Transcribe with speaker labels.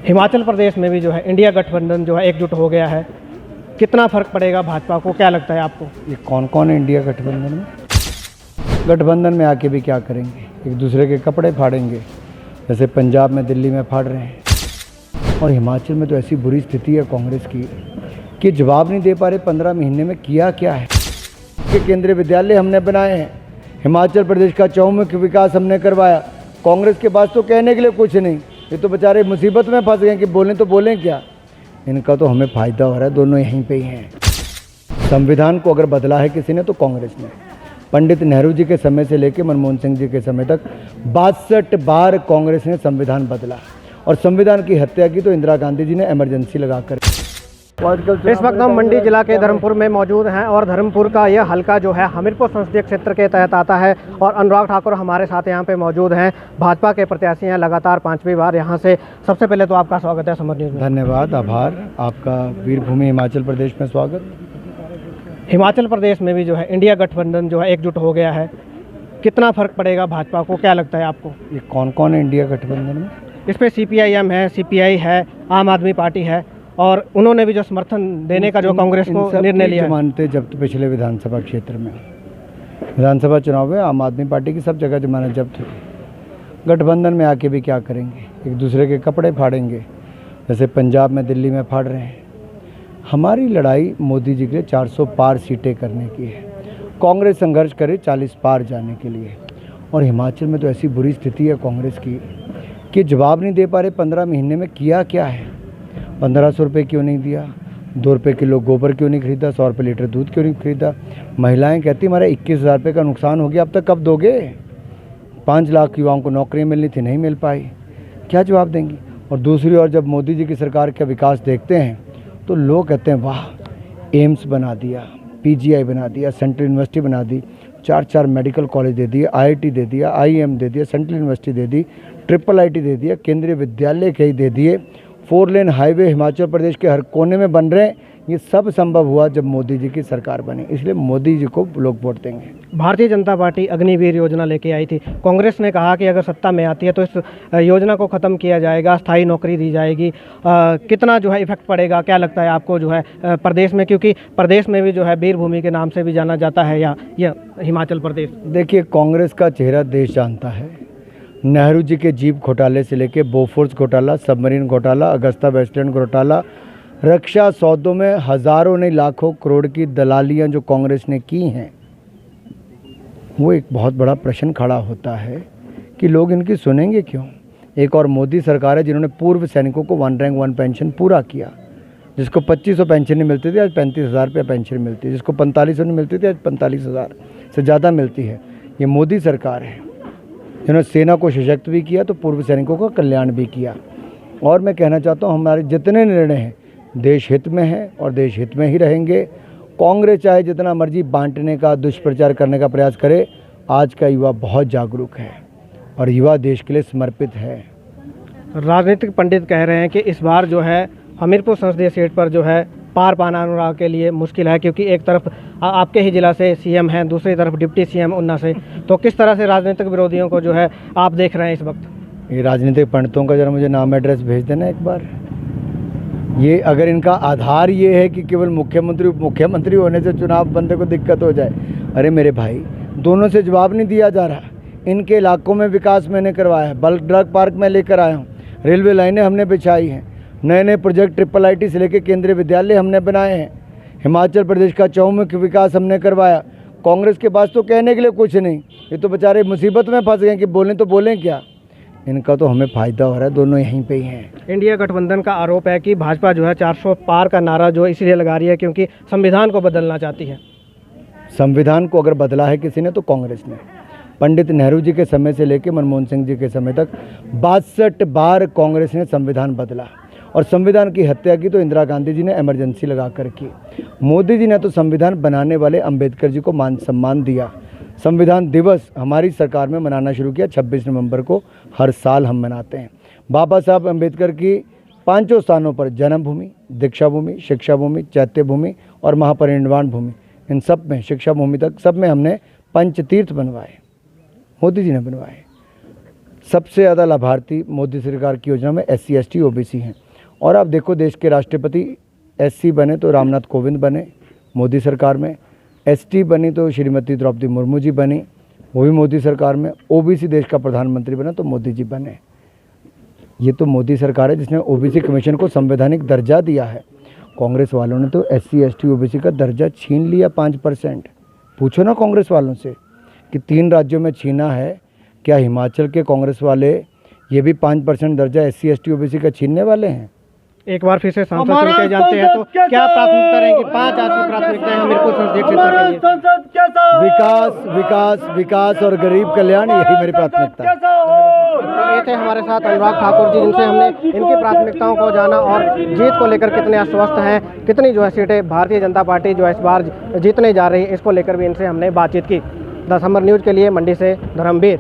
Speaker 1: हिमाचल प्रदेश में भी जो है इंडिया गठबंधन जो है एकजुट हो गया है। कितना फर्क पड़ेगा भाजपा को, क्या लगता है आपको?
Speaker 2: ये कौन कौन है इंडिया गठबंधन में? गठबंधन में आके भी क्या करेंगे? एक दूसरे के कपड़े फाड़ेंगे, जैसे पंजाब में दिल्ली में फाड़ रहे हैं। और हिमाचल में तो ऐसी बुरी स्थिति है कांग्रेस की कि जवाब नहीं दे पा रहे 15 महीने में किया क्या है। कि केंद्रीय विद्यालय हमने बनाए हैं, हिमाचल प्रदेश का चौमुखी विकास हमने करवाया। कांग्रेस के पास तो कहने के लिए कुछ नहीं, ये तो बेचारे मुसीबत में फंस गए कि बोलें तो बोलें क्या। इनका तो हमें फ़ायदा हो रहा है, दोनों यहीं पे ही हैं। संविधान को अगर बदला है किसी ने तो कांग्रेस ने। पंडित नेहरू जी के समय से लेकर मनमोहन सिंह जी के समय तक 62 बार कांग्रेस ने संविधान बदला, और संविधान की हत्या की तो इंदिरा गांधी जी ने इमरजेंसी लगाकर।
Speaker 1: इस वक्त हम मंडी जिला के धर्मपुर में मौजूद हैं और धर्मपुर का यह हलका जो है हमीरपुर संसदीय क्षेत्र के तहत आता है और अनुराग ठाकुर हमारे साथ यहाँ पे मौजूद हैं। भाजपा के प्रत्याशी हैं, लगातार 5वीं बार यहाँ से। सबसे पहले तो आपका स्वागत है समर न्यूज़ में।
Speaker 2: धन्यवाद, आभार आपका। वीरभूमि हिमाचल प्रदेश में स्वागत।
Speaker 1: हिमाचल प्रदेश में भी जो है इंडिया गठबंधन जो है एकजुट हो गया है। कितना फर्क पड़ेगा भाजपा को, क्या लगता है आपको?
Speaker 2: ये कौन कौन है इंडिया गठबंधन में?
Speaker 1: इस पर CPIM है, CPI है, आम आदमी पार्टी है, और उन्होंने भी जो समर्थन देने का जो कांग्रेस को निर्णय लिया है।
Speaker 2: जमानते जब्त पिछले विधानसभा क्षेत्र में, विधानसभा चुनाव में आम आदमी पार्टी की सब जगह जमानत जब्त हुई। गठबंधन में आके भी क्या करेंगे? एक दूसरे के कपड़े फाड़ेंगे, जैसे पंजाब में दिल्ली में फाड़ रहे हैं। हमारी लड़ाई मोदी जी के लिए 400 पार सीटें करने की है। कांग्रेस संघर्ष करे 40 पार जाने के लिए। और हिमाचल में तो ऐसी बुरी स्थिति है कांग्रेस की कि जवाब नहीं दे पा रहे 15 महीने में किया क्या है। 1500 रुपये क्यों नहीं दिया? 2 रुपये किलो गोबर क्यों नहीं खरीदा? 100 रुपये लीटर दूध क्यों नहीं खरीदा? महिलाएं कहती हमारा 21,000 रुपये का नुकसान हो गया, अब तक कब दोगे? 5 लाख युवाओं को नौकरियां मिलनी थी, नहीं मिल पाई, क्या जवाब देंगी? और दूसरी ओर जब मोदी जी की सरकार का विकास देखते हैं तो लोग कहते हैं वाह, एम्स बना दिया, PGI बना दिया, सेंट्रल यूनिवर्सिटी बना दी, 4 मेडिकल कॉलेज दे दिए, IIT दे दिया, IIM दे दिया, सेंट्रल यूनिवर्सिटी दे दी, IIIT दे दिया, केंद्रीय विद्यालय कई दे दिए, 4 लेन हाईवे हिमाचल प्रदेश के हर कोने में बन रहे हैं। ये सब संभव हुआ जब मोदी जी की सरकार बनी, इसलिए मोदी जी को लोग वोट देंगे।
Speaker 1: भारतीय जनता पार्टी अग्निवीर योजना लेके आई थी। कांग्रेस ने कहा कि अगर सत्ता में आती है तो इस योजना को ख़त्म किया जाएगा, स्थायी नौकरी दी जाएगी। कितना जो है इफेक्ट पड़ेगा, क्या लगता है आपको जो है प्रदेश में? क्योंकि प्रदेश में भी जो है वीरभूमि के नाम से भी जाना जाता है या हिमाचल प्रदेश।
Speaker 2: देखिए, कांग्रेस का चेहरा देश जानता है। नेहरू जी के जीप घोटाले से लेके बोफोर्स घोटाला, सबमरीन घोटाला, अगस्ता वेस्टलैंड घोटाला, रक्षा सौदों में हज़ारों नहीं लाखों करोड़ की दलालियां जो कांग्रेस ने की हैं, वो एक बहुत बड़ा प्रश्न खड़ा होता है कि लोग इनकी सुनेंगे क्यों। एक और मोदी सरकार है जिन्होंने पूर्व सैनिकों को 1 रैंक 1 पेंशन पूरा किया। जिसको 2500 पेंशन नहीं मिलती थी, आज 35,000 रुपये पेंशन मिलती है। जिसको 4500 नहीं मिलती थी, आज 45,000 से ज़्यादा मिलती है। ये मोदी सरकार है जिन्होंने सेना को सशक्त भी किया तो पूर्व सैनिकों का कल्याण भी किया। और मैं कहना चाहता हूँ, हमारे जितने निर्णय हैं देश हित में हैं और देश हित में ही रहेंगे। कांग्रेस चाहे जितना मर्जी बांटने का, दुष्प्रचार करने का प्रयास करे, आज का युवा बहुत जागरूक है और युवा देश के लिए समर्पित है।
Speaker 1: राजनीतिक पंडित कह रहे हैं कि इस बार जो है हमीरपुर संसदीय सीट पर जो है पार पाना अनुराग के लिए मुश्किल है, क्योंकि एक तरफ आपके ही जिला से CM हैं, दूसरी तरफ डिप्टी CM ऊना से। तो किस तरह से राजनीतिक विरोधियों को जो है आप देख रहे हैं इस वक्त?
Speaker 2: ये राजनीतिक पंडितों का जरा मुझे नाम एड्रेस भेज देना एक बार। ये अगर इनका आधार ये है कि केवल मुख्यमंत्री उप मुख्यमंत्री होने से चुनाव बंदे को दिक्कत हो जाए, अरे मेरे भाई, दोनों से जवाब नहीं दिया जा रहा। इनके इलाकों में विकास मैंने करवाया है, बल्क ड्रग पार्क में लेकर आया हूँ, रेलवे लाइनें हमने बिछाई हैं, नए नए प्रोजेक्ट IIIT से लेकर केंद्रीय विद्यालय हमने बनाए हैं, हिमाचल प्रदेश का चौमुखी विकास हमने करवाया। कांग्रेस के पास तो कहने के लिए कुछ नहीं, ये तो बेचारे मुसीबत में फंस गए कि बोलें तो बोलें क्या। इनका तो हमें फ़ायदा हो रहा है, दोनों यहीं पे ही हैं।
Speaker 1: इंडिया गठबंधन का आरोप है कि भाजपा जो है 400 पार का नारा जो इसलिए लगा रही है क्योंकि संविधान को बदलना चाहती है।
Speaker 2: संविधान को अगर बदला है किसी ने तो कांग्रेस ने। पंडित नेहरू जी के समय से लेकर मनमोहन सिंह जी के समय तक 62 बार कांग्रेस ने संविधान बदला, और संविधान की हत्या की तो इंदिरा गांधी जी ने इमरजेंसी लगा कर की। मोदी जी ने तो संविधान बनाने वाले अंबेडकर जी को मान सम्मान दिया। संविधान दिवस हमारी सरकार में मनाना शुरू किया, 26 नवंबर को हर साल हम मनाते हैं। बाबा साहब अंबेडकर की 5 स्थानों पर जन्मभूमि, दीक्षा भूमि, शिक्षा भूमि, चैत्य भूमि और महापरिनिर्वाण भूमि, इन सब में, शिक्षा भूमि तक सब में हमने पंचतीर्थ बनवाए, मोदी जी ने बनवाए। सबसे ज़्यादा लाभार्थी मोदी सरकार की योजना में SC ST OBC हैं। और आप देखो, देश के राष्ट्रपति SC बने तो रामनाथ कोविंद बने मोदी सरकार में, ST बनी तो श्रीमती द्रौपदी मुर्मू जी बनी, वो भी मोदी सरकार में, OBC देश का प्रधानमंत्री बना तो मोदी जी बने। ये तो मोदी सरकार है जिसने OBC कमीशन को संवैधानिक दर्जा दिया है। कांग्रेस वालों ने तो SC ST OBC का दर्जा छीन लिया 5%। पूछो ना कांग्रेस वालों से कि 3 राज्यों में छीना है, क्या हिमाचल के कांग्रेस वाले ये भी 5% दर्जा SC ST OBC का छीनने वाले हैं?
Speaker 1: एक बार फिर से सांसद चुन के जानते हैं तो क्या प्राथमिकता रहेगी? 5 आज की प्राथमिकताएं हमीरपुर संसदीय क्षेत्र के लिए।
Speaker 2: विकास, विकास, विकास और गरीब कल्याण, यही मेरी प्राथमिकता है।
Speaker 1: तो ये थे हमारे साथ अनुराग ठाकुर जी, जिनसे हमने इनकी प्राथमिकताओं को जाना और जीत को लेकर कितने आश्वस्त हैं, कितनी जो है सीटें भारतीय जनता पार्टी जो है इस बार जीतने जा रही है, इसको लेकर भी इनसे हमने बातचीत की। द समर न्यूज़ के लिए मंडी से धर्मवीर।